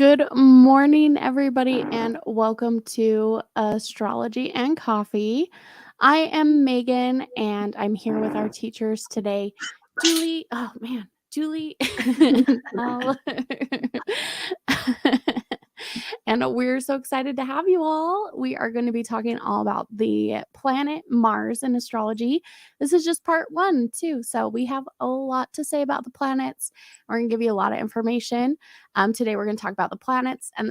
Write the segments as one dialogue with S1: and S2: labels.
S1: Good morning, everybody, and welcome to Astrology and Coffee. I am Megan, and I'm here with our teachers today, Julie. Oh man, Julie. And we're so excited to have you all. We are going to be talking all about the planet Mars in astrology. This is just part 1, too. So we have a lot to say about the planets. We're going to give you a lot of information. Today, we're going to talk about the planets and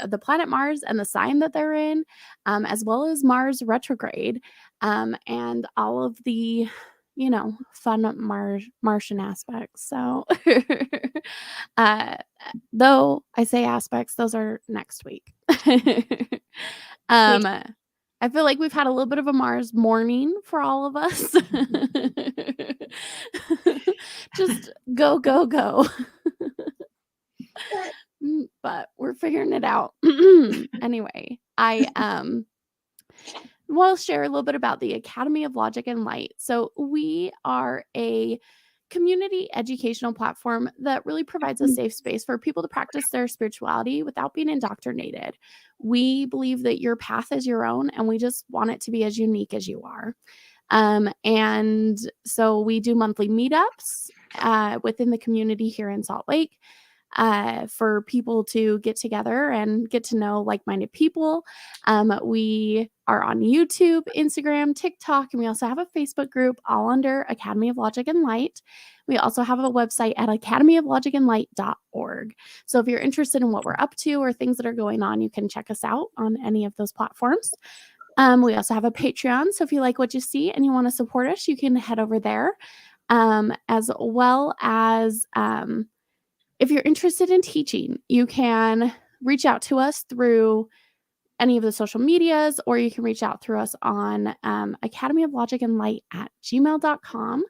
S1: the planet Mars and the sign that they're in, as well as Mars retrograde, and all of the fun Martian aspects. So though I say aspects, those are next week. I feel like we've had a little bit of a Mars morning for all of us. Just go, go, go. But we're figuring it out. Anyway, I will share a little bit about the Academy of Logic and Light. So we are a community educational platform that really provides a safe space for people to practice their spirituality without being indoctrinated. We believe that your path is your own, and we just want it to be as unique as you are. And so we do monthly meetups within the community here in Salt Lake, for people to get together and get to know like-minded people. We are on YouTube, Instagram, TikTok, and we also have a Facebook group, all under Academy of Logic and Light. We also have a website at academyoflogicandlight.org. So if you're interested in what we're up to or things that are going on, you can check us out on any of those platforms. We also have a Patreon. So if you like what you see and you want to support us, you can head over there, as well as if you're interested in teaching, you can reach out to us through any of the social medias, or you can reach out through us on academyoflogicandlight@gmail.com.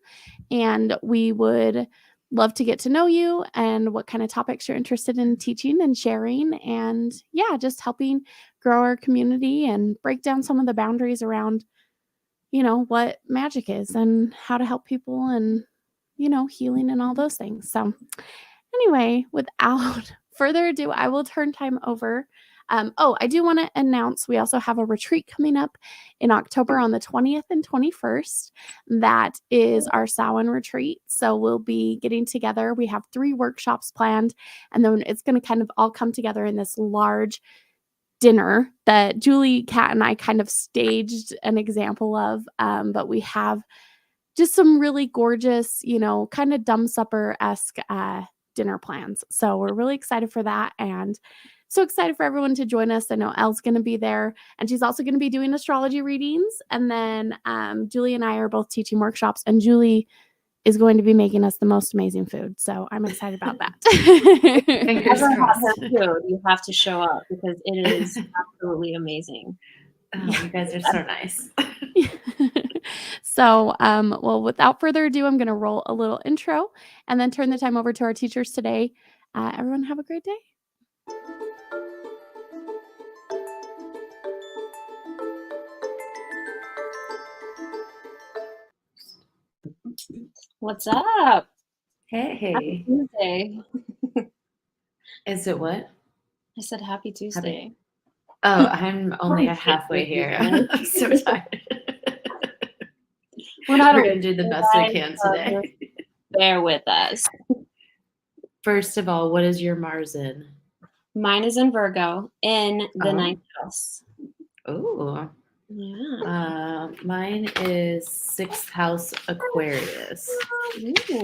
S1: And we would love to get to know you and what kind of topics you're interested in teaching and sharing. And yeah, just helping grow our community and break down some of the boundaries around, what magic is and how to help people and, healing and all those things. So anyway, without further ado, I will turn time over. I do want to announce we also have a retreat coming up in October on the 20th and 21st. That is our Samhain retreat. So we'll be getting together. We have 3 workshops planned, and then it's going to kind of all come together in this large dinner that Julie, Kat, and I kind of staged an example of. But we have just some really gorgeous, kind of dumb supper-esque dinner plans. So we're really excited for that, and so excited for everyone to join us. I know Elle's going to be there, and she's also going to be doing astrology readings. And then Julie and I are both teaching workshops, and Julie is going to be making us the most amazing food. So I'm excited about that.
S2: You have to show up because it is absolutely amazing.
S3: Oh, you guys are so nice.
S1: So, well, without further ado, I'm going to roll a little intro and then turn the time over to our teachers today. Everyone have a great day.
S2: What's up?
S3: Hey.
S2: Happy Tuesday.
S3: Is it what?
S2: I said happy Tuesday.
S3: Oh, I'm only halfway here. I'm so tired. We're going to do the best we can today.
S2: Bear with us.
S3: First of all, what is your Mars in?
S2: Mine is in Virgo in the 9th house.
S3: Oh.
S2: Yeah.
S3: Mine is 6th house Aquarius.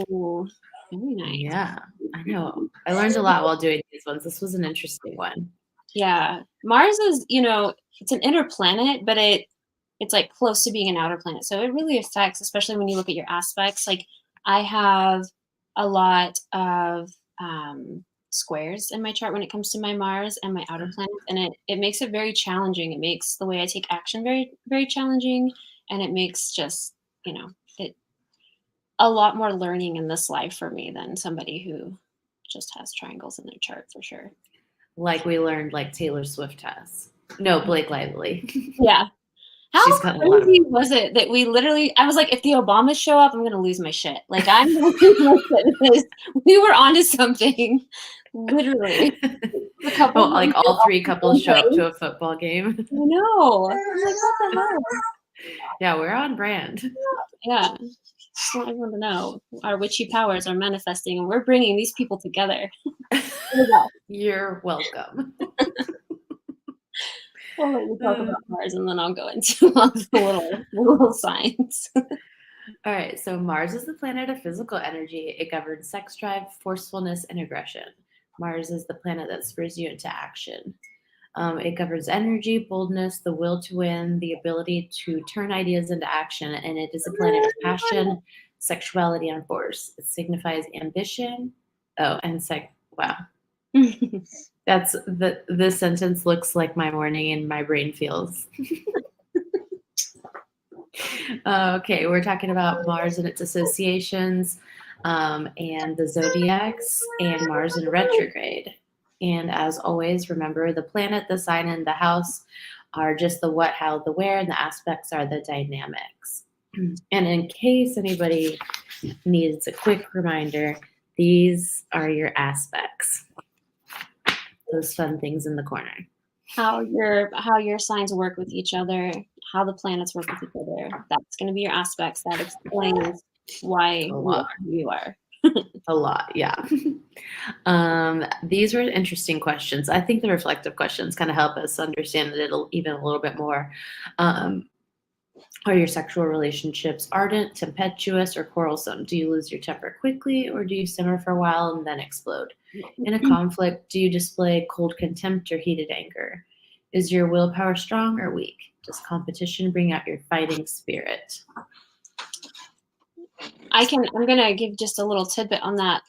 S2: Ooh, very nice.
S3: Yeah, I know. I learned a lot while doing these ones. This was an interesting one.
S2: Yeah. Mars is, it's an inner planet, but it's like close to being an outer planet. So it really affects, especially when you look at your aspects. Like I have a lot of squares in my chart when it comes to my Mars and my outer planets, and it makes it very challenging. It makes the way I take action very, very challenging, and it makes just, it a lot more learning in this life for me than somebody who just has triangles in their chart, for sure.
S3: Like we learned, like Taylor Swift has. No, Blake Lively.
S2: Yeah. How crazy was it that we literally, I was like, if the Obamas show up, I'm going to lose my shit. Like, I'm going to lose my shit because we were onto something, literally. The couple,
S3: Well, like all three couples show up to a football game.
S2: I know. I was like, what the hell?
S3: Yeah, we're on brand.
S2: Yeah. Just want everyone to know our witchy powers are manifesting, and we're bringing these people together.
S3: You're welcome.
S2: We'll let you talk about Mars, and then I'll go into all the little signs.
S3: All right, so Mars is the planet of physical energy. It governs sex drive, forcefulness, and aggression. Mars is the planet that spurs you into action. It governs energy, boldness, the will to win, the ability to turn ideas into action, and it is a planet of passion, sexuality, and force. It signifies ambition. Oh, and wow. That's this sentence looks like my morning and my brain feels. Okay, we're talking about Mars and its associations, and the zodiacs, and Mars in retrograde. And as always, remember the planet, the sign, and the house are just the what, how, the where, and the aspects are the dynamics. And in case anybody needs a quick reminder, these are your aspects. Those fun things in the corner.
S2: How your signs work with each other, how the planets work with each other. That's going to be your aspects. That explains why you are who you are.
S3: A lot, yeah. These were interesting questions. I think the reflective questions kind of help us understand it even a little bit more. Are your sexual relationships ardent, tempestuous, or quarrelsome? Do you lose your temper quickly, or do you simmer for a while and then explode? In a conflict, do you display cold contempt or heated anger? Is your willpower strong or weak? Does competition bring out your fighting spirit?
S2: I'm gonna give just a little tidbit on that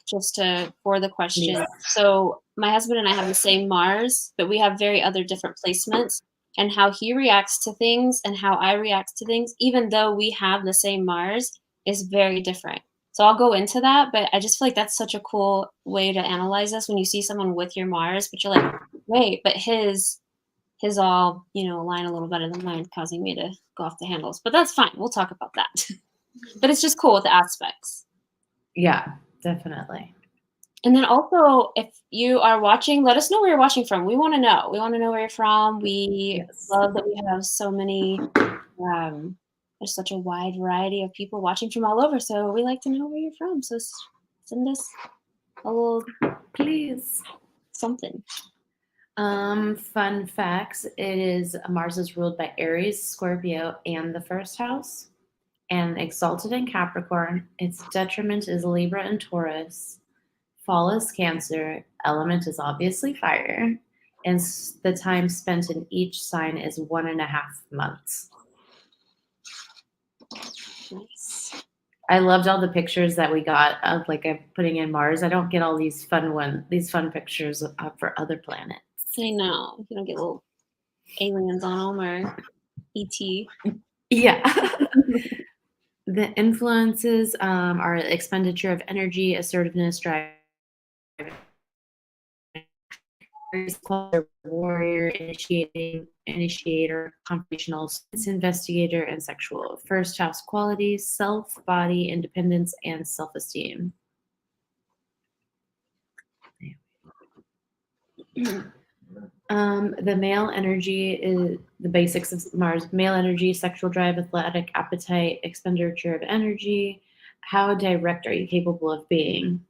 S2: for the question. Yeah. So my husband and I have the same Mars, but we have very other different placements, and how he reacts to things and how I react to things, even though we have the same Mars, is very different. So I'll go into that, but I just feel like that's such a cool way to analyze this when you see someone with your Mars, but you're like, wait, but his all, align a little better than mine, causing me to go off the handles. But that's fine. We'll talk about that. But it's just cool with the aspects.
S3: Yeah, definitely.
S2: And then also, if you are watching, let us know where you're watching from. We want to know. We want to know where you're from. We love that we have so many, there's such a wide variety of people watching from all over. So we like to know where you're from. So send us a little,
S3: please,
S2: something.
S3: Fun facts. Mars is ruled by Aries, Scorpio, and the first house, and exalted in Capricorn. Its detriment is Libra and Taurus. Fall is Cancer. Element is obviously fire. And the time spent in each sign is 1.5 months.
S2: Nice.
S3: I loved all the pictures that we got of I'm putting in Mars. I don't get all these fun pictures for other planets.
S2: I know. You don't get little aliens on them or ET.
S3: Yeah. The influences are expenditure of energy, assertiveness, drive, warrior, initiator, confrontational, investigator, and sexual. First house qualities: self, body, independence, and self-esteem. The male energy is the basics of Mars. Male energy: sexual drive, athletic appetite, expenditure of energy. How direct are you capable of being?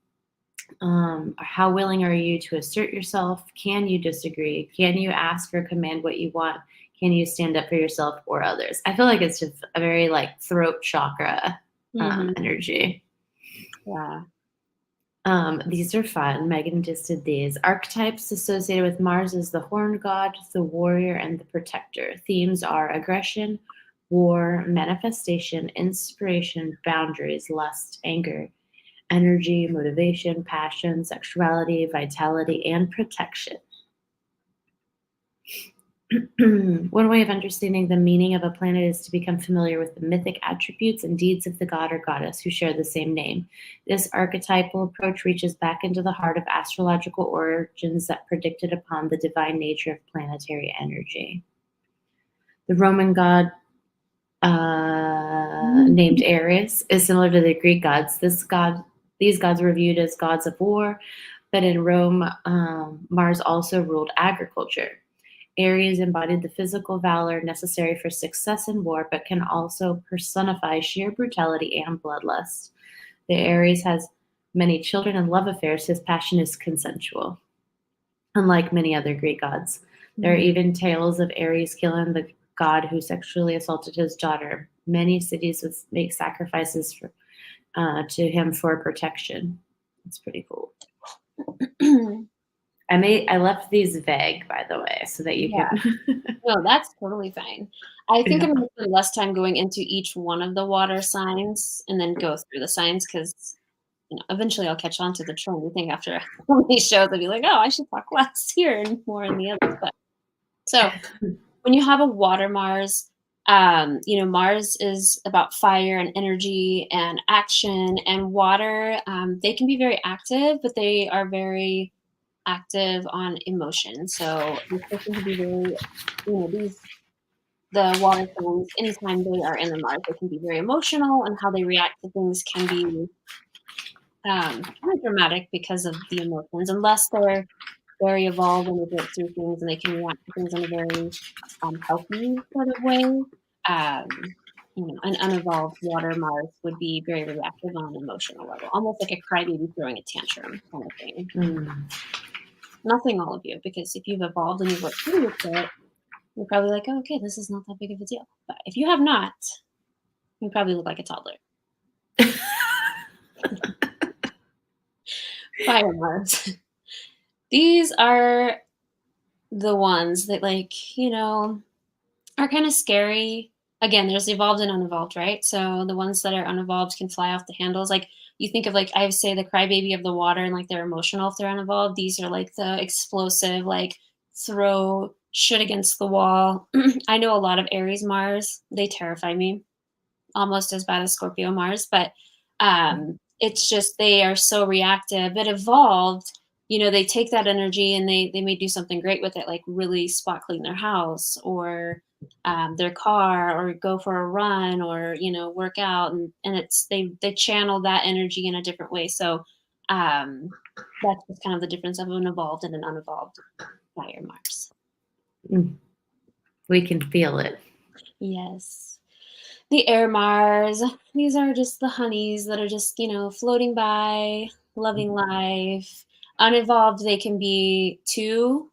S3: How willing are you to assert yourself? Can you disagree? Can you ask or command what you want? Can you stand up for yourself or others? I feel like it's just a very throat chakra energy.
S2: Yeah.
S3: These are fun. Megan just did these. Archetypes associated with Mars is the horned god, the warrior, and the protector. Themes are aggression, war, manifestation, inspiration, boundaries, lust, anger, energy, motivation, passion, sexuality, vitality, and protection. One way of understanding the meaning of a planet is to become familiar with the mythic attributes and deeds of the god or goddess who share the same name. This archetypal approach reaches back into the heart of astrological origins that predicted upon the divine nature of planetary energy. The Roman god named Aries is similar to the Greek gods. These gods were viewed as gods of war, But in Rome, Mars also ruled agriculture. Aries embodied the physical valor necessary for success in war, but can also personify sheer brutality and bloodlust. The Aries has many children and love affairs. His passion is consensual, unlike many other Greek gods. There are even tales of Ares killing the god who sexually assaulted his daughter. Many cities would make sacrifices to him for protection. It's pretty cool. I left these vague, by the way, so that you can.
S2: No, that's totally fine. I think I'm going to spend less time going into each one of the water signs and then go through the signs because eventually I'll catch on to the trend. I think after one of these shows, I'll be like, oh, I should talk less here and more in the others. But so when you have a water Mars, Mars is about fire and energy and action, and water, they can be very active, but they are very active on emotion. So this person can be very, the water signs, anytime they are in the Mars, they can be very emotional, and how they react to things can be kind of dramatic because of the emotions, unless they're very evolved and they get through things and they can react to things in a very healthy sort of way. An unevolved water Mars would be very reactive on an emotional level, almost like a crybaby throwing a tantrum kind of thing. Nothing all of you, because if you've evolved and you've worked through with it, you're probably like, oh, okay, this is not that big of a deal. But if you have not, you probably look like a toddler. Fire Mars. These are the ones that, are kind of scary. Again, there's evolved and unevolved, right? So the ones that are unevolved can fly off the handles. Like, you think of, I say, the crybaby of the water, and they're emotional if they're unevolved. These are the explosive, throw shit against the wall. I know a lot of Aries Mars. They terrify me, almost as bad as Scorpio Mars. But it's just they are so reactive. But evolved, they take that energy and they may do something great with it, like really spot clean their house or their car, or go for a run, or work out, and it's they channel that energy in a different way. So that's just kind of the difference of an evolved and an unevolved fire Mars.
S3: We can feel it.
S2: Yes. The air Mars, these are just the honeys that are just floating by, loving life. Unevolved, they can be too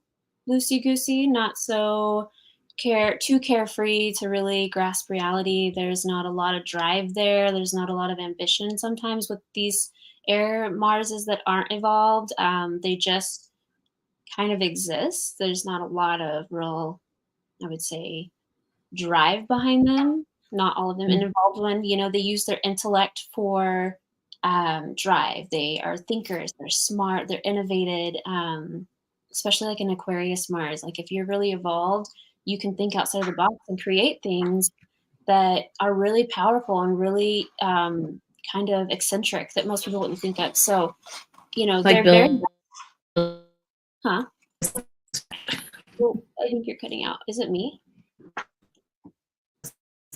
S2: loosey-goosey, not so too carefree to really grasp reality. There's not a lot of drive there. There's not a lot of ambition sometimes with these air Marses that aren't evolved. They just kind of exist. There's not a lot of real, I would say, drive behind them. Not all of them. An evolved one, they use their intellect for drive. They are thinkers. They're smart. They're innovated. Especially like an Aquarius Mars. Like, if you're really evolved, you can think outside the box and create things that are really powerful and really kind of eccentric that most people wouldn't think of. So, they're very. Huh? Well, I think you're cutting out. Is it me?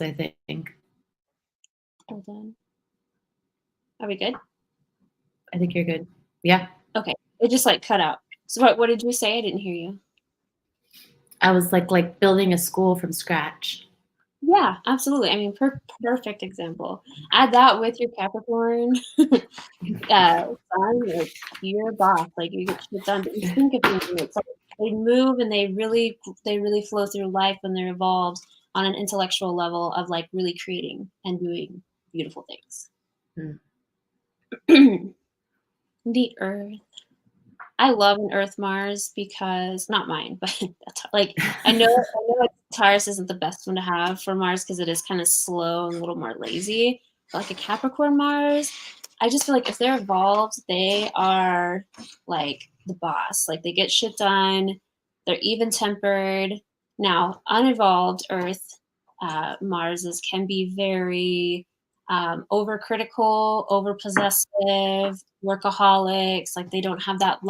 S3: I think.
S2: Hold on. Are we good?
S3: I think you're good. Yeah.
S2: Okay. It just cut out. So what did you say? I didn't hear you.
S3: I was like building a school from scratch.
S2: Yeah, absolutely. I mean, perfect example. Add that with your Capricorn sun, you're boss. You get shit done. But you think of things, and it's they move and they really flow through life when they're evolved on an intellectual level of really creating and doing beautiful things. The Earth. I love an Earth Mars because, not mine, but I know Taurus isn't the best one to have for Mars because it is kind of slow and a little more lazy. But a Capricorn Mars, I just feel if they're evolved, they are the boss. They get shit done. They're even-tempered. Now, unevolved Earth Marses can be very overcritical, overpossessive, workaholics. They don't have that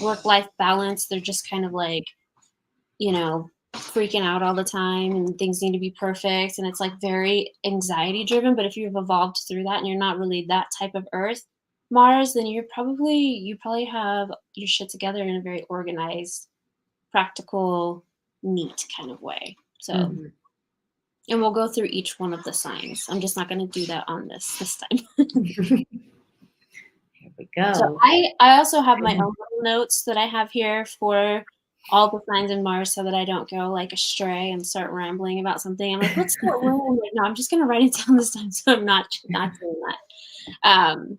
S2: work-life balance. They're just kind of freaking out all the time, and things need to be perfect, and it's very anxiety driven. But if you've evolved through that and you're not really that type of Earth, Mars, then you probably have your shit together in a very organized, practical, neat kind of way. So,
S3: Mhm.
S2: and we'll go through each one of the signs. I'm just not going to do that on this time.
S3: Here we go.
S2: So I also have my own little notes that I have here for all the signs in Mars so that I don't go like astray and start rambling about something. I'm like, let's start rambling. Like, no, I'm just going to write it down this time, so I'm not doing that.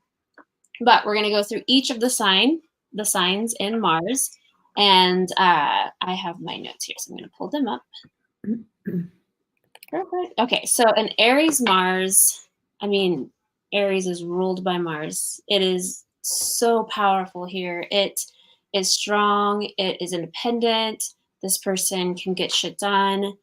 S2: But we're going to go through each of the signs in Mars, and I have my notes here, so I'm going to pull them up. Perfect. Okay, so an Aries Mars, I mean, Aries is ruled by Mars. It is so powerful here. It is strong. It is independent. This person can get shit done.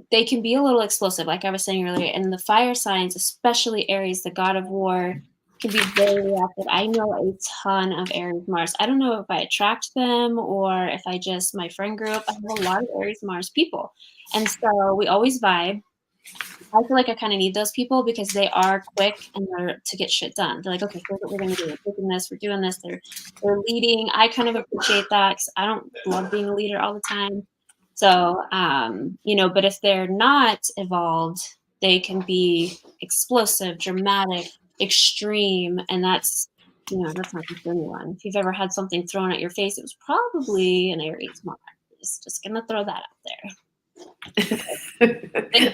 S2: They can be a little explosive, like I was saying earlier. And the fire signs, especially Aries, the god of war, can be very reactive. I know a ton of Aries Mars. I don't know if I attract them or if I just, my friend group, I have a lot of Aries Mars people. And so we always vibe. I feel like I kind of need those people because they are quick and they're to get shit done. They're like, okay, here's what we're going to do. We're taking this, we're doing this. They're leading. I kind of appreciate that because I don't love being a leader all the time. So, but if they're not evolved, they can be explosive, dramatic, extreme, and that's not good for anyone. If you've ever had something thrown at your face, it was probably an Aries Mars. Just gonna throw that out there.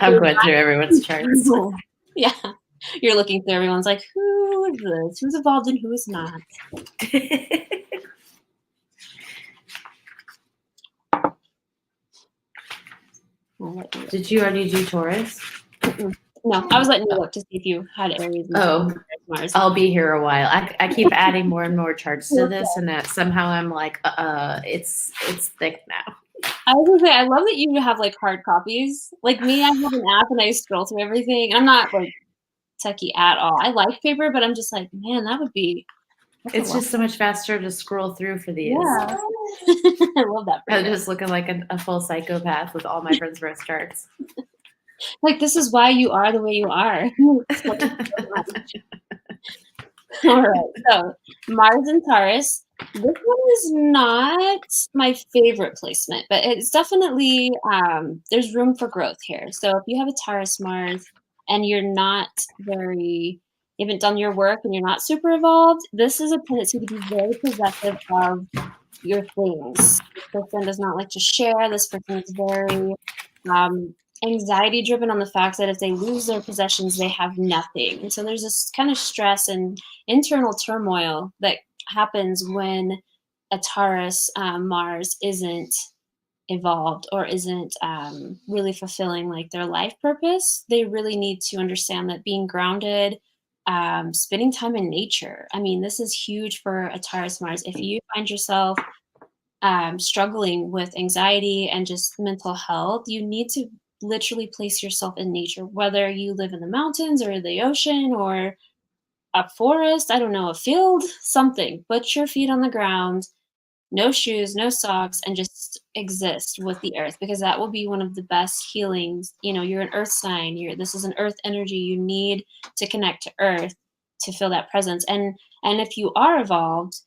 S3: I'm going through everyone's charts.
S2: Yeah, you're looking through everyone's like, who is this? Who's evolved and who is not?
S3: Did you already do Taurus?
S2: No, I was letting you look to see if you had Aries. Mars.
S3: I'll be here a while. I keep adding more and more charts to this, and that somehow I'm like, it's thick now.
S2: I was gonna say, I love that you have like hard copies. Like me, I have an app and I scroll through everything. I'm not like techie at all. I like paper, but I'm just like, man, that would be.
S3: It's just so much faster to scroll through for these.
S2: Yeah. I love that.
S3: I'm just looking like a full psychopath with all my friends' birth charts.
S2: Like, this is why you are the way you are. All right, so Mars and Taurus. This one is not my favorite placement, but it's definitely, there's room for growth here. So if you have a Taurus Mars and you haven't done your work and you're not super evolved, this is a tendency to be very possessive of your things. This person does not like to share. This person is very anxiety driven on the fact that if they lose their possessions, they have nothing. And so there's this kind of stress and internal turmoil that happens when a Taurus Mars isn't evolved or isn't really fulfilling like their life purpose. They really need to understand that being grounded, spending time in nature. I mean, this is huge for a Taurus Mars. If you find yourself struggling with anxiety and just mental health, you need to literally place yourself in nature, whether you live in the mountains or the ocean or a forest, I don't know, a field, something. Put your feet on the ground, no shoes, no socks, and just exist with the earth, because that will be one of the best healings. You're an earth sign. This is an earth energy. You need to connect to earth to feel that presence. And if you are evolved,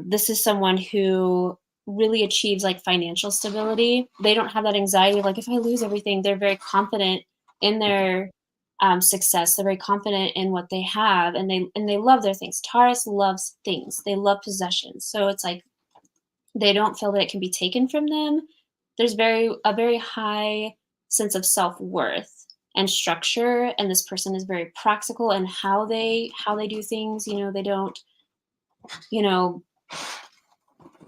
S2: this is someone who really achieves like financial stability. They don't have that anxiety of like, if I lose everything. They're very confident in their success. They're very confident in what they have, and they love their things. Taurus loves things. They love possessions. So it's like they don't feel that it can be taken from them. There's a very high sense of self-worth and structure, and this person is very practical in how they do things. They don't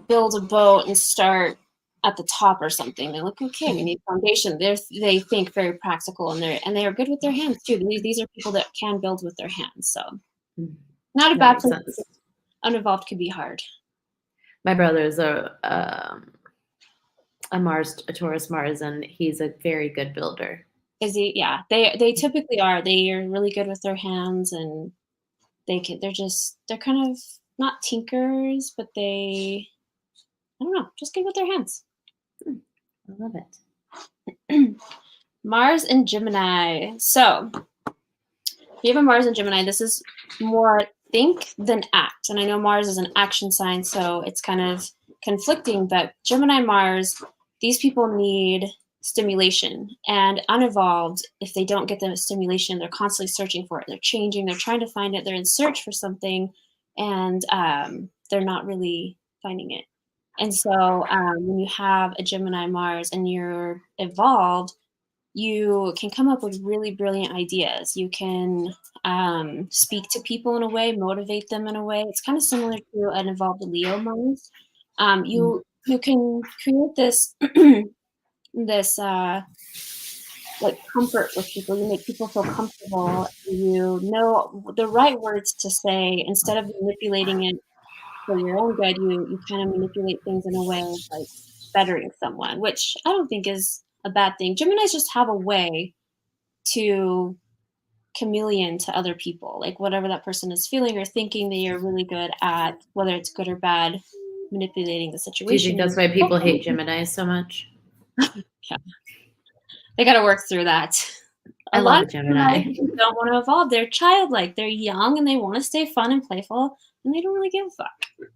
S2: build a boat and start at the top or something. They're like, okay, we need foundation. They think very practical, and they are good with their hands too. These are people that can build with their hands. So not a bad place. Unevolved could be hard.
S3: My brother is a Taurus Mars, and he's a very good builder.
S2: Is he? Yeah, they typically are. They are really good with their hands, and they're kind of not tinkers, but I don't know, just good with their hands.
S3: I love it.
S2: Mars and Gemini. So you have a Mars in Gemini, this is more think than act. And I know Mars is an action sign, so it's kind of conflicting, but Gemini Mars, these people need stimulation, and unevolved, if they don't get the stimulation, they're constantly searching for it. They're changing, they're trying to find it, they're in search for something, and they're not really finding it. And so when you have a Gemini Mars and you're evolved, you can come up with really brilliant ideas. You can speak to people in a way, motivate them in a way. It's kind of similar to an evolved Leo Mars. You can create this this like comfort with people. You make people feel comfortable. You know the right words to say instead of manipulating it for your own good. You kind of manipulate things in a way of like bettering someone, which I don't think is a bad thing. Geminis just have a way to chameleon to other people, like whatever that person is feeling or thinking. They are really good at, whether it's good or bad, manipulating the situation.
S3: Do you think that's why people hate Gemini so much?
S2: Yeah. They got to work through that.
S3: I love Gemini.
S2: Don't want to evolve. They're childlike. They're young and they want to stay fun and playful, and they don't really give a fuck.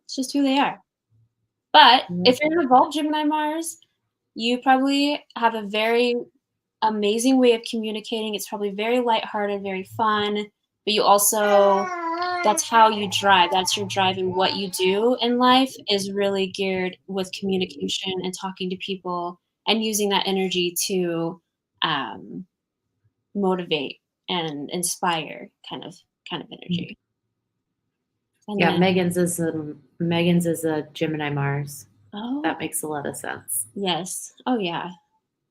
S2: It's just who they are. But if you're an evolved Gemini Mars, you probably have a very amazing way of communicating. It's probably very lighthearted, very fun, but you also, that's how you drive. That's your drive, and what you do in life is really geared with communication and talking to people and using that energy to motivate and inspire kind of energy. And
S3: yeah,
S2: then,
S3: Megan's is a Gemini Mars.
S2: oh,
S3: That makes a lot of sense.
S2: yes. Oh yeah.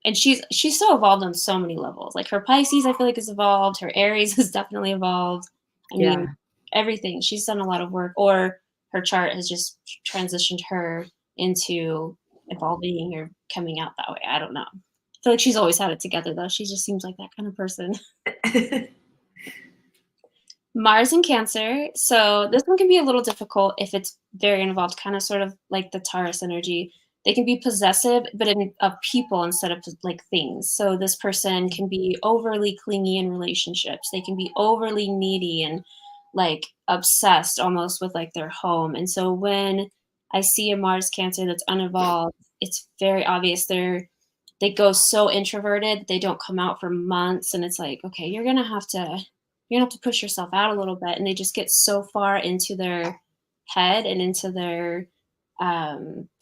S2: And she's so evolved on so many levels. Like her Pisces, I feel like, is evolved. Her Aries is definitely evolved. I mean, everything. She's done a lot of work, or her chart has just transitioned her into evolving or coming out that way. I don't know. I feel like she's always had it together, though. She just seems like that kind of person. Mars in Cancer. So this one can be a little difficult if it's very involved, kind of sort of like the Taurus energy. They can be possessive, but of people instead of like things. So this person can be overly clingy in relationships. They can be overly needy and like obsessed almost with like their home. And so when I see a Mars Cancer that's unevolved, it's very obvious they go so introverted, they don't come out for months, and it's like, okay, you're gonna have to push yourself out a little bit. And they just get so far into their head and into their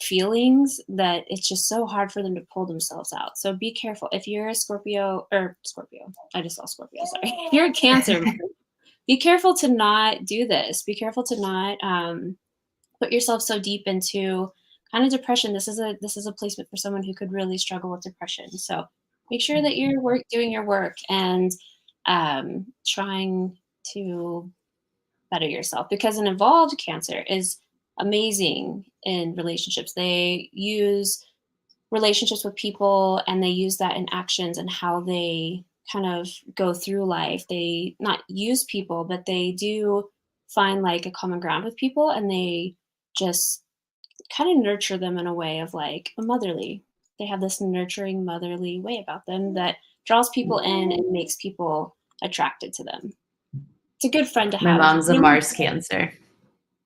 S2: feelings that it's just so hard for them to pull themselves out. So be careful. If you're a Scorpio, I just saw Scorpio, sorry. If you're a Cancer, be careful to not do this. Be careful to not put yourself so deep into kind of depression. This is a placement for someone who could really struggle with depression. So make sure that you're doing your work and trying to better yourself, because an evolved Cancer is amazing in relationships. They use relationships with people, and they use that in actions and how they kind of go through life. They not use people, but they do find like a common ground with people, and they just kind of nurture them in a way of like a motherly. They have this nurturing motherly way about them that draws people in and makes people attracted to them. It's a good friend to have.
S3: My mom's a Mars Cancer.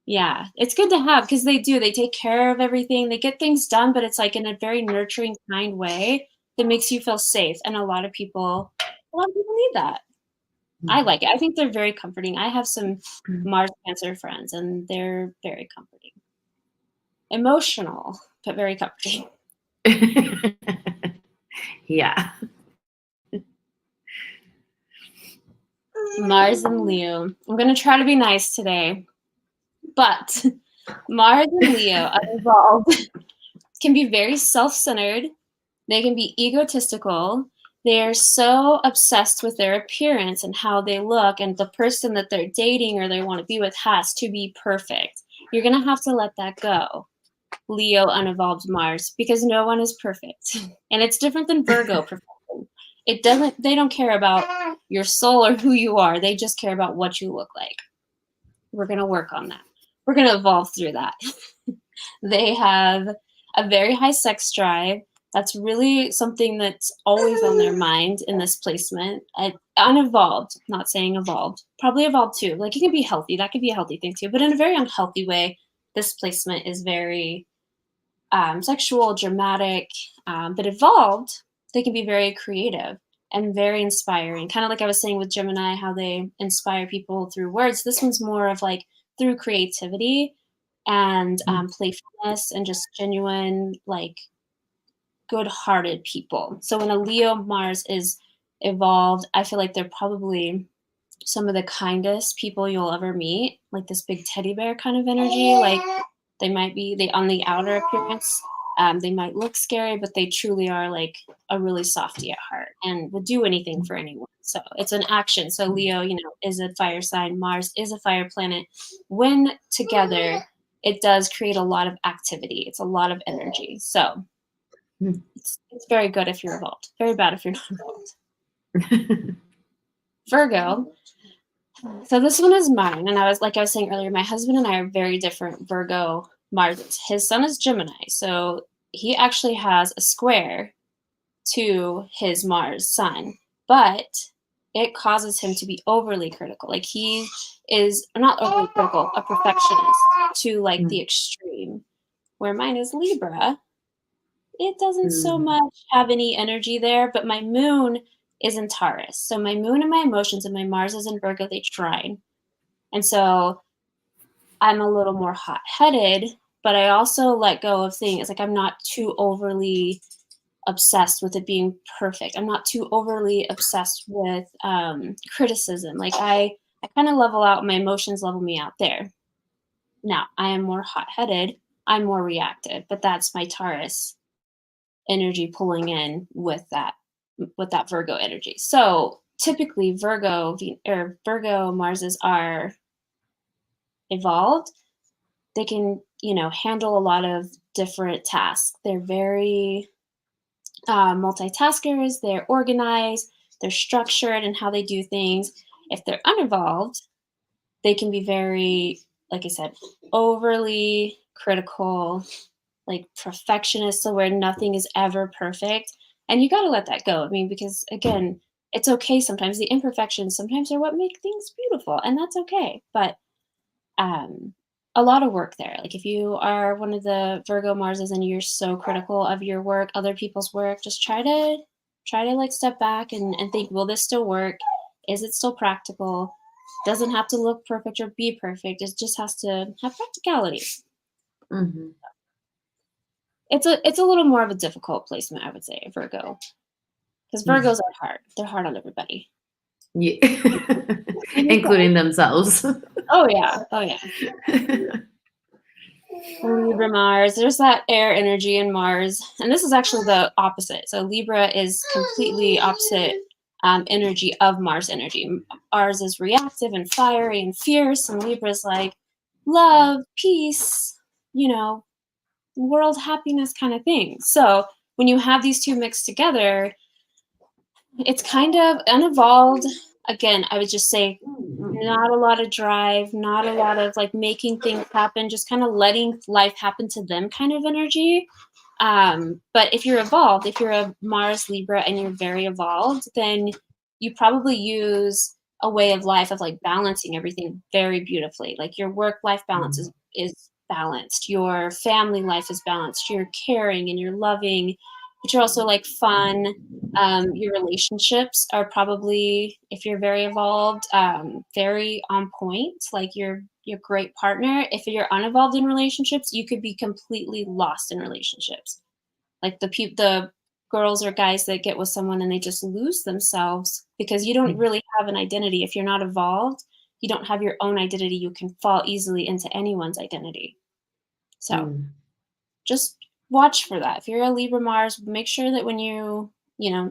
S2: Yeah, it's good to have, because they take care of everything. They get things done, but it's like in a very nurturing, kind way that makes you feel safe. And a lot of people need that. I like it. I think they're very comforting. I have some Mars Cancer friends, and they're very comforting. Emotional, but very comforting.
S3: Yeah.
S2: Mars and Leo. I'm going to try to be nice today, but Mars and Leo unevolved can be very self-centered. They can be egotistical. They are so obsessed with their appearance and how they look, and the person that they're dating or they want to be with has to be perfect. You're going to have to let that go, Leo unevolved Mars, because no one is perfect. And it's different than Virgo perfection. They don't care about your soul or who you are. They just care about what you look like. We're going to work on that. We're going to evolve through that. They have a very high sex drive. That's really something that's always on their mind in this placement. Unevolved, not saying evolved, probably evolved too. Like it can be healthy. That could be a healthy thing too. But in a very unhealthy way, this placement is very sexual, dramatic, but evolved, they can be very creative and very inspiring. Kind of like I was saying with Gemini, how they inspire people through words. This one's more of like through creativity and playfulness and just genuine, like good-hearted people. So when a Leo Mars is evolved, I feel like they're probably some of the kindest people you'll ever meet, like this big teddy bear kind of energy. Like they might be, they on the outer appearance, they might look scary, but they truly are like a really softy at heart and would do anything for anyone. So it's an action. So Leo, is a fire sign. Mars is a fire planet. When together, it does create a lot of activity. It's a lot of energy. So it's very good if you're involved. Very bad if you're not involved. Virgo. So this one is mine. And I was saying earlier, my husband and I are very different Virgo Marses. His sun is Gemini. So he actually has a square to his Mars sun, but it causes him to be overly critical. Like he is not overly critical, a perfectionist to like the extreme, where mine is Libra. It doesn't so much have any energy there, but my moon is in Taurus. So my moon and my emotions and my Mars is in Virgo, they trine. And so I'm a little more hot-headed, but I also let go of things. Like I'm not too overly obsessed with it being perfect. I'm not too overly obsessed with criticism. Like I kind of level out, my emotions level me out there. Now, I am more hot-headed. I'm more reactive, but that's my Taurus energy pulling in with that Virgo energy. So typically Virgo Marses are evolved. They can, handle a lot of different tasks. They're very multitaskers. They're organized. They're structured in how they do things. If they're unevolved, they can be very, like I said, overly critical, like perfectionist, so where nothing is ever perfect. And you got to let that go. I mean, because again, it's okay sometimes. The imperfections sometimes are what make things beautiful, and that's okay. But a lot of work there. Like if you are one of the Virgo Marses and you're so critical of your work, other people's work, just try to like step back and think, will this still work? Is it still practical? Doesn't have to look perfect or be perfect. It just has to have practicality.
S3: Mm-hmm.
S2: It's a little more of a difficult placement, I would say, Virgo, because Virgos are hard. They're hard on everybody.
S3: Yeah. Including themselves.
S2: Oh yeah. Libra Mars. There's that air energy in Mars, and this is actually the opposite. So Libra is completely opposite energy of Mars energy. Mars is reactive and fiery and fierce, and Libra's like love, peace, world happiness kind of thing. So when you have these two mixed together, it's kind of unevolved. Again, I would just say not a lot of drive, not a lot of like making things happen, just kind of letting life happen to them kind of energy. But if you're evolved, if you're a Mars Libra and you're very evolved, then you probably use a way of life of like balancing everything very beautifully. Like your work-life balance is balanced. Your family life is balanced. You're caring and you're loving, but you're also like fun. Your relationships are probably, if you're very evolved, very on point. Like you're a great partner. If you're unevolved in relationships, you could be completely lost in relationships. Like the girls or guys that get with someone and they just lose themselves because you don't really have an identity. If you're not evolved, you don't have your own identity. You can fall easily into anyone's identity. So just watch for that. If you're a Libra Mars, make sure that when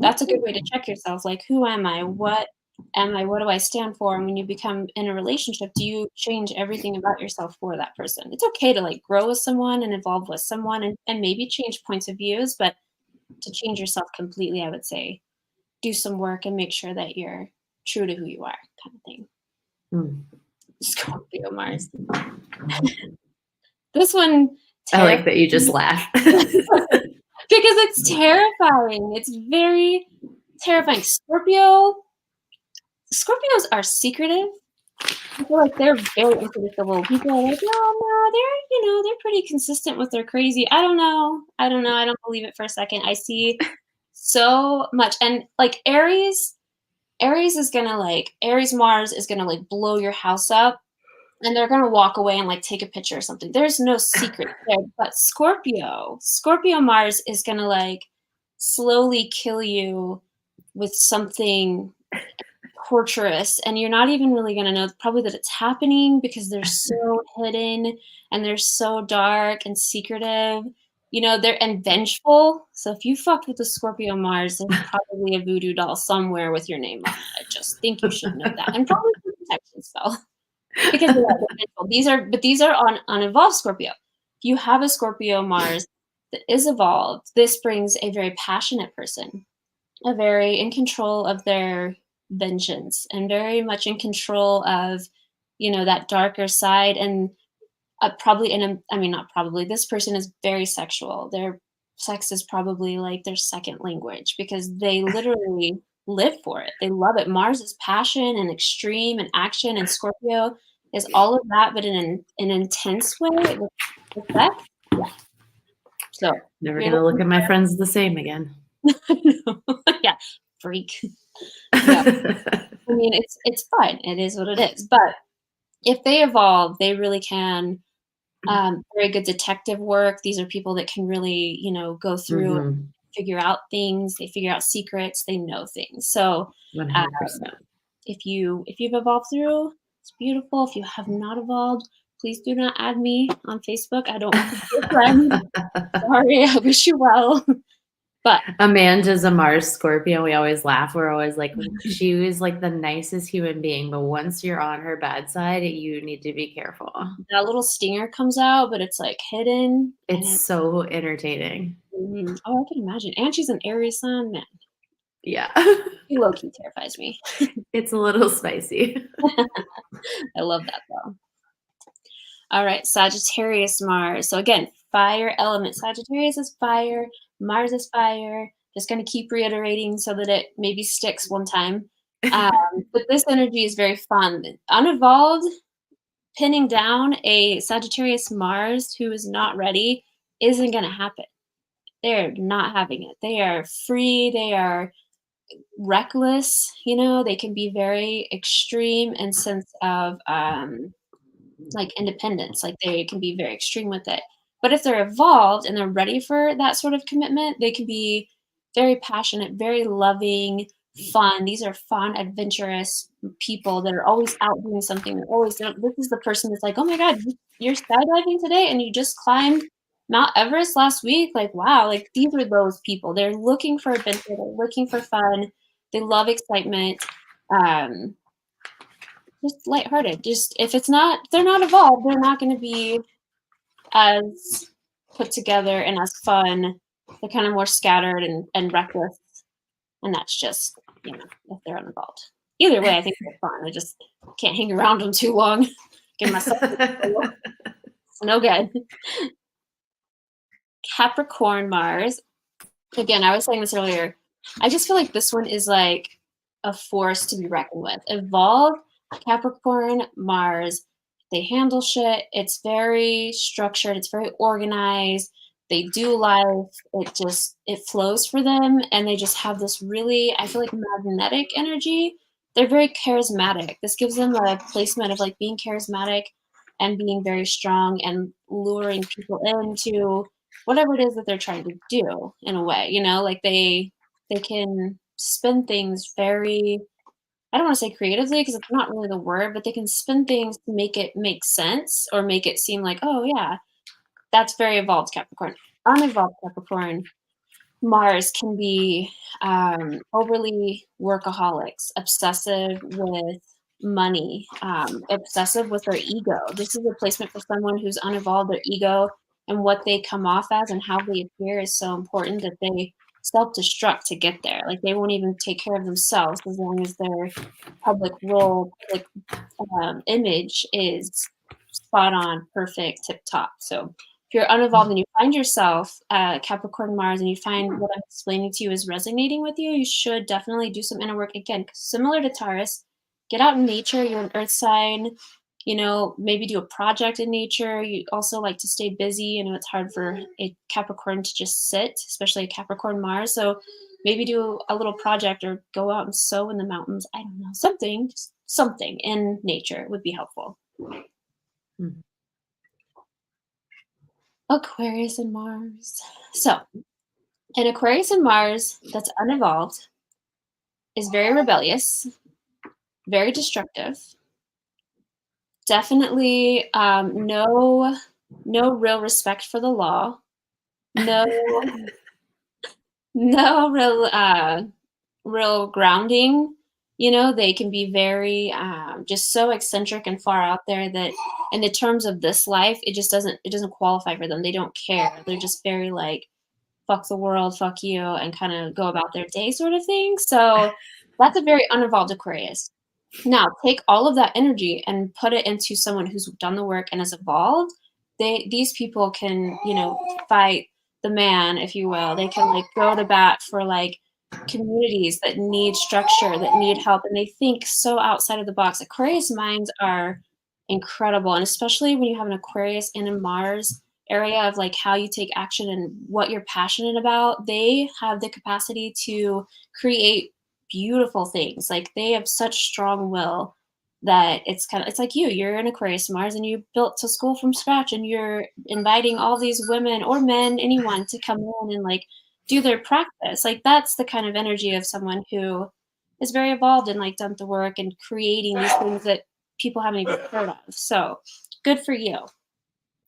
S2: that's a good way to check yourself. Like, who am I? What am I? What do I stand for? And when you become in a relationship, do you change everything about yourself for that person? It's okay to like grow with someone and evolve with someone and maybe change points of views, but to change yourself completely, I would say, do some work and make sure that you're true to who you are, kind of thing. Scorpio Mars. This one,
S3: I like that you just laugh.
S2: Because it's terrifying. It's very terrifying. Scorpios are secretive. I feel like they're very unpredictable. People are like, no, they're pretty consistent with their crazy. I don't know. I don't believe it for a second. I see so much. And like Aries Mars is gonna like blow your house up, and they're gonna walk away and like take a picture or something. There's no secret there. But Scorpio Mars is gonna like slowly kill you with something torturous, and you're not even really going to know probably that it's happening because they're so hidden and they're so dark and secretive, they're and vengeful. So if you fucked with the Scorpio Mars, there's probably a voodoo doll somewhere with your name on it. I just think you should know that, and probably a protection spell because they're vengeful. These are on unevolved Scorpio. If you have a Scorpio Mars that is evolved, this brings a very passionate person, a very in control of their vengeance and very much in control of that darker side, and this person is very sexual. Their sex is probably like their second language because they literally live for it. They love it. Mars is passion and extreme and action, and Scorpio is all of that, but in an intense way with sex. Yeah. So
S3: never gonna look at my friends the same again.
S2: Yeah, freak. Yeah. I mean, it's fine. It is what it is. But if they evolve, they really can. Very good detective work. These are people that can really, go through and figure out things. They figure out secrets. They know things. So,
S3: 100%.
S2: If you've evolved through, it's beautiful. If you have not evolved, please do not add me on Facebook. I don't want to be a friend. Sorry. I wish you well. But
S3: Amanda's a Mars Scorpio. We always laugh. We're always like, she was like the nicest human being, but once you're on her bad side, you need to be careful.
S2: That little stinger comes out, but it's like hidden.
S3: It's so entertaining.
S2: Oh, I can imagine. And she's an Aries sun, man.
S3: Yeah.
S2: She low-key terrifies me.
S3: It's a little spicy.
S2: I love that though. All right, Sagittarius Mars. So again, fire element. Sagittarius is fire. Mars is fire. Just going to keep reiterating so that it maybe sticks one time. But this energy is very fun. Unevolved, pinning down a Sagittarius Mars who is not ready isn't going to happen. They're not having it. They are free. They are reckless. They can be very extreme in sense of like independence. Like they can be very extreme with it. But if they're evolved and they're ready for that sort of commitment, they can be very passionate, very loving, fun. These are fun, adventurous people that are always out doing something. This is the person that's like, oh my God, you're skydiving today and you just climbed Mount Everest last week. Like, wow, like these are those people. They're looking for adventure. They're looking for fun. They love excitement. Just lighthearted. Just if they're not evolved, they're not going to be as put together and as fun. They're kind of more scattered and reckless, and that's just if they're uninvolved. Either way, I think they're fun. I just can't hang around them too long. Give myself it's no good. Capricorn Mars. Again, I was saying this earlier. I just feel like this one is like a force to be reckoned with. Evolved Capricorn Mars. They handle shit. It's very structured. It's very organized. They do life. It flows for them. And they just have this really, I feel like, magnetic energy. They're very charismatic. This gives them a placement of like being charismatic and being very strong and luring people into whatever it is that they're trying to do in a way, like they can spin things very, I don't want to say creatively because it's not really the word, but they can spin things to make it make sense or make it seem like, oh yeah, that's very evolved Capricorn. Unevolved Capricorn Mars can be overly workaholics, obsessive with money, obsessive with their ego. This is a placement for someone who's unevolved. Their ego and what they come off as and how they appear is so important that they self-destruct to get there. Like they won't even take care of themselves as long as their public role, image is spot on, perfect, tip top. So If you're unevolved and you find yourself Capricorn Mars and you find what I'm explaining to you is resonating with you, you should definitely do some inner work. Again, similar to Taurus, get out in nature. You're an earth sign, maybe do a project in nature. You also like to stay busy. It's hard for a Capricorn to just sit, especially a Capricorn Mars. So maybe do a little project or go out and sow in the mountains. I don't know, something in nature would be helpful.
S3: Mhm.
S2: Aquarius and Mars. So, an Aquarius and Mars that's unevolved is very rebellious, very destructive. Definitely no real respect for the law. No real grounding. They can be very just so eccentric and far out there that in the terms of this life, it doesn't qualify for them. They don't care. They're just very like, fuck the world, fuck you, and kind of go about their day sort of thing. So that's a very unevolved Aquarius. Now take all of that energy and put it into someone who's done the work and has evolved. These people can, fight the man, if you will. They can like go to bat for like communities that need structure, that need help, and they think so outside of the box. Aquarius minds are incredible, and especially when you have an Aquarius and a Mars area of like how you take action and what you're passionate about, they have the capacity to create beautiful things. Like they have such strong will that it's like you're an Aquarius Mars and you built a school from scratch and you're inviting all these women or men, anyone to come in and like do their practice. Like that's the kind of energy of someone who is very evolved and like done the work and creating these things that people haven't even heard of. So good for you.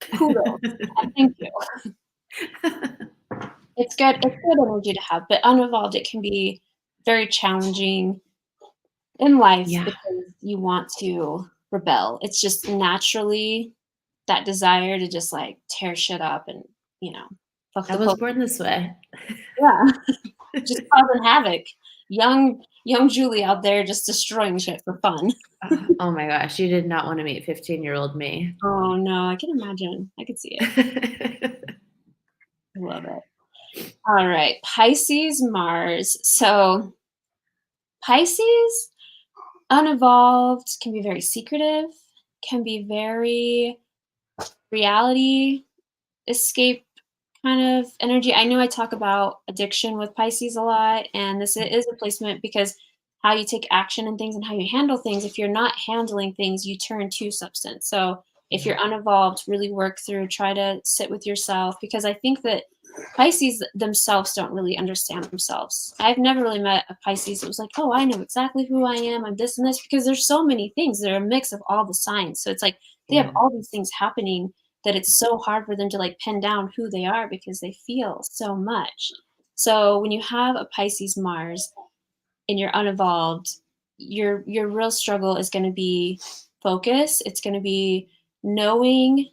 S2: Kudos. Thank you. It's good energy to have, but unevolved, it can be very challenging in life because you want to rebel. It's just naturally that desire to just like tear shit up and, fuck
S3: I was born this way.
S2: Yeah. Just causing havoc. Young Julie out there just destroying shit for fun.
S3: Oh my gosh, you did not want to meet 15-year-old me.
S2: Oh no, I can imagine. I could see it. I love it. All right, Pisces Mars. So Pisces, unevolved, can be very secretive, can be very reality escape kind of energy. I know I talk about addiction with Pisces a lot, and this is a placement because how you take action and things and how you handle things. If you're not handling things, you turn to substance. So if you're unevolved, really work through, try to sit with yourself, because I think that Pisces themselves don't really understand themselves. I've never really met a Pisces that was like, oh, I know exactly who I am. I'm this and this, because there's so many things. They're a mix of all the signs. So it's like they have all these things happening that it's so hard for them to like pin down who they are because they feel so much. So when you have a Pisces Mars and you're unevolved, your real struggle is going to be focus. It's going to be knowing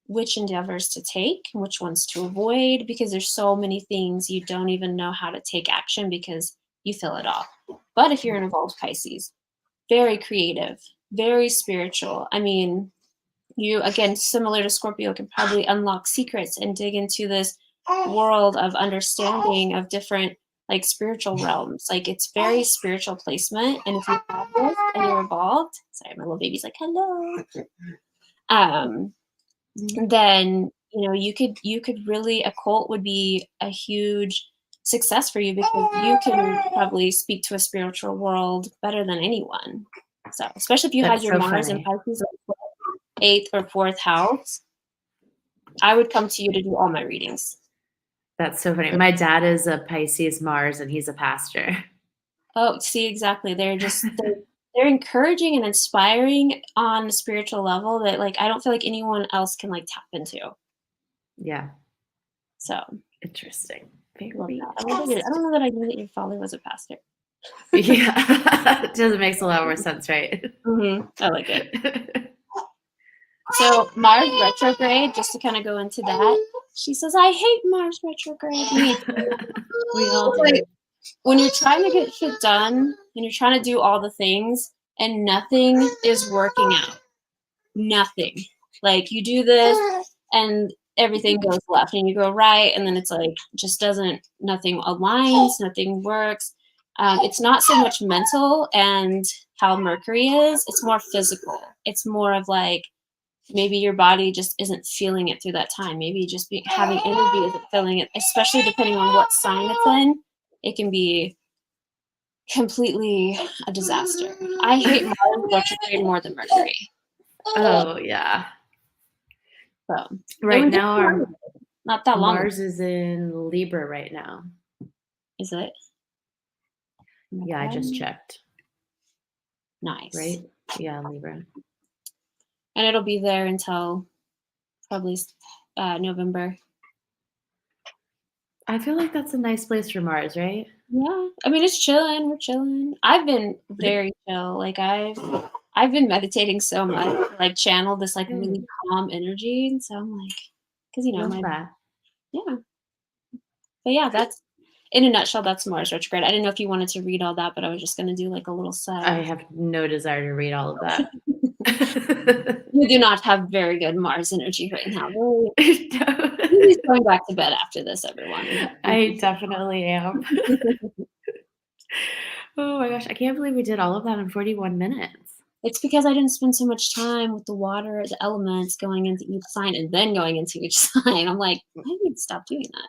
S2: which endeavors to take and which ones to avoid, because there's so many things you don't even know how to take action because you feel it all. But if you're an evolved Pisces, very creative, very spiritual. I mean, you, again, similar to Scorpio, can probably unlock secrets and dig into this world of understanding of different like spiritual realms. Like it's very spiritual placement. And if you have this and you're evolved, sorry, my little baby's like, hello. Then, you could really, a cult would be a huge success for you because you can probably speak to a spiritual world better than anyone. So especially if you had your Mars and Pisces like 8th or 4th house, I would come to you to do all my readings.
S3: That's so funny. My dad is a Pisces Mars and he's a pastor.
S2: Oh, see, exactly. They're encouraging and inspiring on a spiritual level that like I don't feel like anyone else can like tap into.
S3: Yeah.
S2: So
S3: interesting.
S2: I don't know that I knew that your father was a pastor.
S3: Yeah. It doesn't make a lot more sense, right?
S2: I like it. So Mars retrograde, just to kind of go into that, she says, I hate Mars retrograde.
S3: We all do.
S2: Like, when you're trying to get shit done and you're trying to do all the things and nothing is working out. Nothing. Like you do this and everything goes left and you go right, and then it's like just nothing aligns, nothing works. It's not so much mental and how Mercury is, it's more physical. It's more of like maybe your body just isn't feeling it through that time. Maybe just having energy isn't feeling it, especially depending on what sign it's in. It can be completely a disaster. I hate Mars retrograde more than Mercury.
S3: Oh yeah.
S2: So
S3: Right now, our
S2: not that long.
S3: Mars is in Libra right now.
S2: Is it?
S3: Yeah, I just checked.
S2: Nice.
S3: Right? Yeah, Libra.
S2: And it'll be there until probably November.
S3: I feel like that's a nice place for Mars, right?
S2: Yeah, I mean it's chilling. We're chilling. I've been very chill. Like I've been meditating so much, like channel this like really calm energy, and so I'm like, because
S3: Love that.
S2: Yeah. But yeah, that's in a nutshell. That's Mars retrograde. I didn't know if you wanted to read all that, but I was just gonna do like a little side.
S3: I have no desire to read all of that.
S2: You do not have very good Mars energy right now. He's going back to bed after this, everyone.
S3: I definitely am. Oh my gosh, I can't believe we did all of that in 41 minutes.
S2: It's because I didn't spend so much time with the water, the elements going into each sign and then going into each sign. I'm like, I need to stop doing that.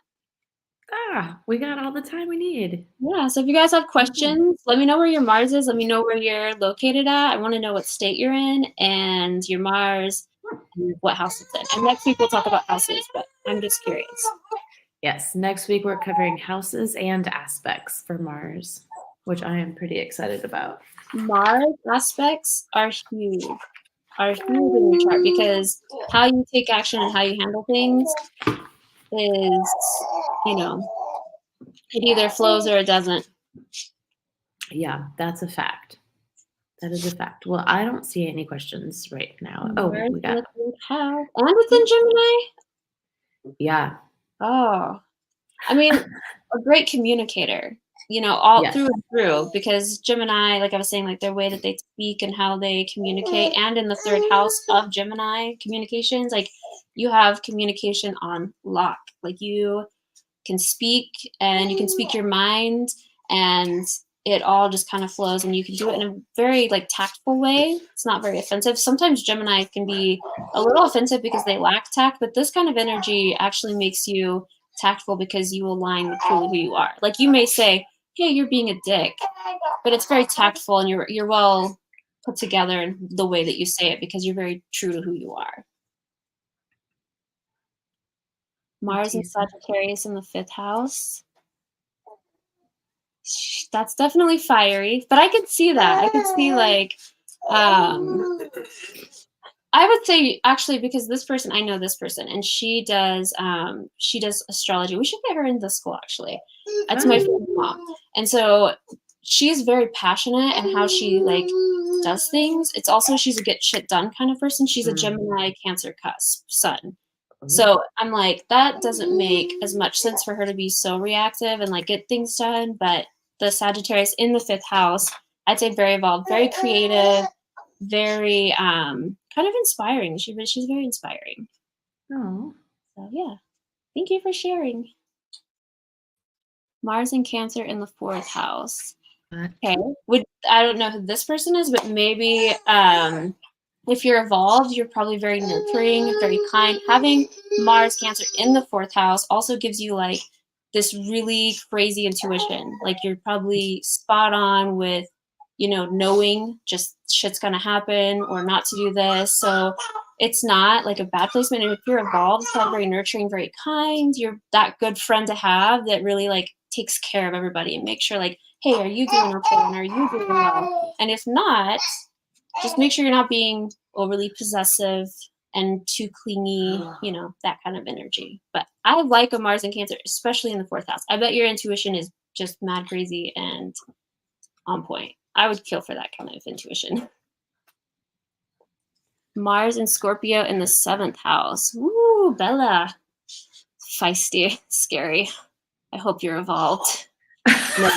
S3: We got all the time we need.
S2: Yeah, so if you guys have questions, let me know where your Mars is. Let me know where you're located at. I want to know what state you're in and your Mars and what house it's in. And next week we'll talk about houses, but I'm just curious.
S3: Yes, next week we're covering houses and aspects for Mars, which I am pretty excited about.
S2: Mars aspects are huge in your chart because how you take action and how you handle things is, it either flows or it doesn't.
S3: Yeah, that's a fact. That is a fact. Well, I don't see any questions right now. Oh, we got
S2: how? And it's in Gemini?
S3: Yeah.
S2: Oh. I mean, a great communicator, all through and through, because Gemini, like I was saying, like their way that they speak and how they communicate, and in the third house of Gemini communications, like you have communication on lock. Like you can speak and you can speak your mind and it all just kind of flows, and you can do it in a very like tactful way. It's not very offensive. Sometimes Gemini can be a little offensive because they lack tact, but this kind of energy actually makes you tactful because you align with truly who you are. Like you may say, hey, you're being a dick, but it's very tactful and you're well put together in the way that you say it because you're very true to who you are. Mars and Sagittarius in the 5th house. That's definitely fiery, but I could see that. I could see like, I would say actually, because this person, I know this person, and she does astrology. We should get her into school actually. That's my friend's mom, and so she's very passionate in how she like does things. It's also she's a get shit done kind of person. She's a Gemini Cancer cusp sun. So I'm like, that doesn't make as much sense for her to be so reactive and like get things done. But the Sagittarius in the 5th house, I'd say very evolved, very creative, very kind of inspiring. She's very inspiring.
S3: Oh.
S2: So yeah. Thank you for sharing. Mars and Cancer in the 4th house. Okay. I don't know who this person is, but maybe if you're evolved, you're probably very nurturing, very kind. Having Mars Cancer in the 4th house also gives you like this really crazy intuition. Like you're probably spot on with, knowing just shit's gonna happen or not to do this. So it's not like a bad placement. And if you're evolved, it's probably very nurturing, very kind. You're that good friend to have that really like takes care of everybody and makes sure like, hey, are you doing okay? And are you doing well? And if not, just make sure you're not being overly possessive and too clingy, that kind of energy. But I like a Mars and Cancer, especially in the 4th house. I bet your intuition is just mad crazy and on point. I would kill for that kind of intuition. Mars and Scorpio in the 7th house. Ooh, Bella. Feisty, scary. I hope you're evolved. No,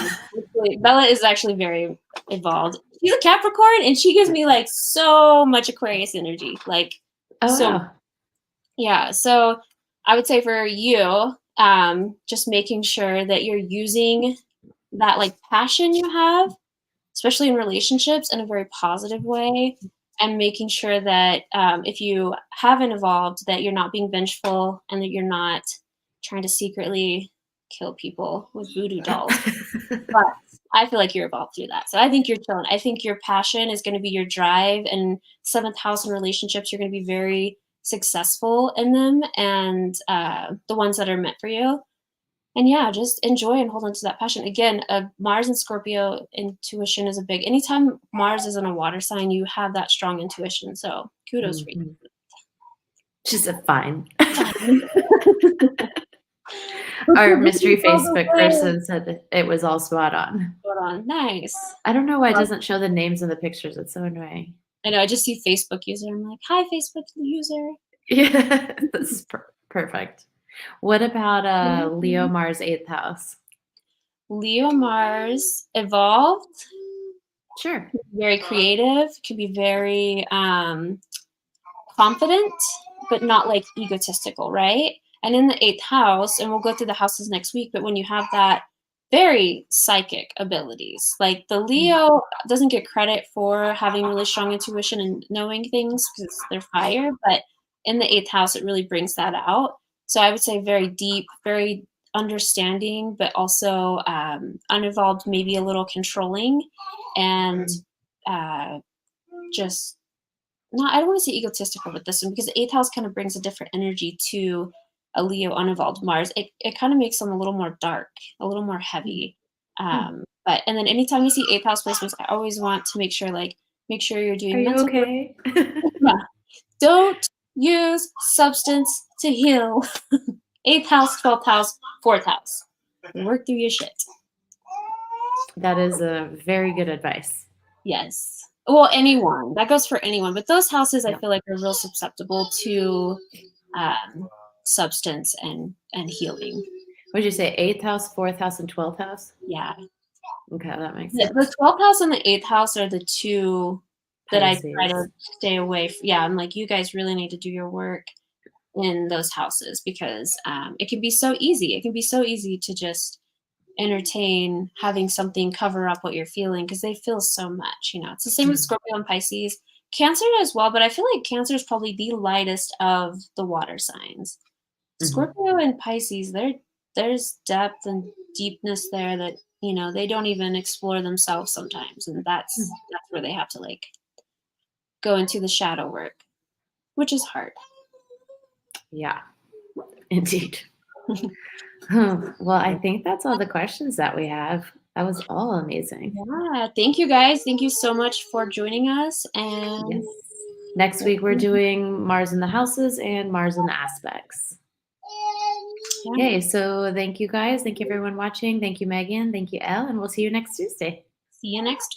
S2: Bella is actually very evolved. She's a Capricorn, and she gives me like so much Aquarius energy. Like,
S3: wow.
S2: Yeah. So I would say for you, just making sure that you're using that like passion you have, especially in relationships, in a very positive way, and making sure that if you haven't evolved, that you're not being vengeful and that you're not trying to secretly kill people with voodoo dolls. But I feel like you're evolved through that. So I think you're chilling. I think your passion is going to be your drive, and seventh house in relationships, you're going to be very successful in them, and the ones that are meant for you. And yeah, just enjoy and hold on to that passion. Again, Mars and Scorpio intuition is a big. Anytime Mars is in a water sign, you have that strong intuition. So kudos for you.
S3: Just a fine. Our mystery Facebook person said that it was all spot on.
S2: Spot on. Nice.
S3: I don't know why it doesn't show the names in the pictures. It's so annoying.
S2: I know. I just see Facebook user. I'm like, hi, Facebook user.
S3: Yeah, that's perfect. What about Leo Mars 8th house?
S2: Leo Mars evolved.
S3: Sure.
S2: Very creative. Can be very confident, but not like egotistical, right? And in the 8th house, and we'll go through the houses next week, but when you have that very psychic abilities, like the Leo doesn't get credit for having really strong intuition and knowing things because they're fire, but in the 8th house, it really brings that out. So I would say very deep, very understanding, but also unevolved, maybe a little controlling, and just not, I don't want to say egotistical with this one, because the 8th house kind of brings a different energy to a Leo unevolved Mars. It kind of makes them a little more dark, a little more heavy. But and then anytime you see 8th house placements, I always want to make sure you're doing.
S3: Are you okay?
S2: Yeah. Don't use substance to heal. 8th house, 12th house, 4th house. Work through your shit.
S3: That is a very good advice.
S2: Yes. Well, anyone. That goes for anyone. But those houses, I feel like, are real susceptible to substance and healing.
S3: What did you say? 8th house, 4th house, and 12th house?
S2: Yeah.
S3: Okay, that makes sense.
S2: The 12th house and the 8th house are the two that
S3: Pisces.
S2: I try to stay away from. Yeah, I'm like, you guys really need to do your work in those houses, because it can be so easy. It can be so easy to just entertain having something cover up what you're feeling, because they feel so much. It's the same with Scorpio and Pisces. Cancer as well, but I feel like Cancer is probably the lightest of the water signs. Scorpio and Pisces, there's depth and deepness there that they don't even explore themselves sometimes, and that's where they have to like go into the shadow work, which is hard.
S3: Yeah, indeed. Well, I think that's all the questions that we have. That was all amazing.
S2: Yeah, thank you guys. Thank you so much for joining us. And
S3: yes. Next week we're doing Mars in the houses and Mars in the aspects. Yeah. Okay, so thank you guys. Thank you everyone watching. Thank you, Megan. Thank you, Elle, and we'll see you next Tuesday.
S2: See you next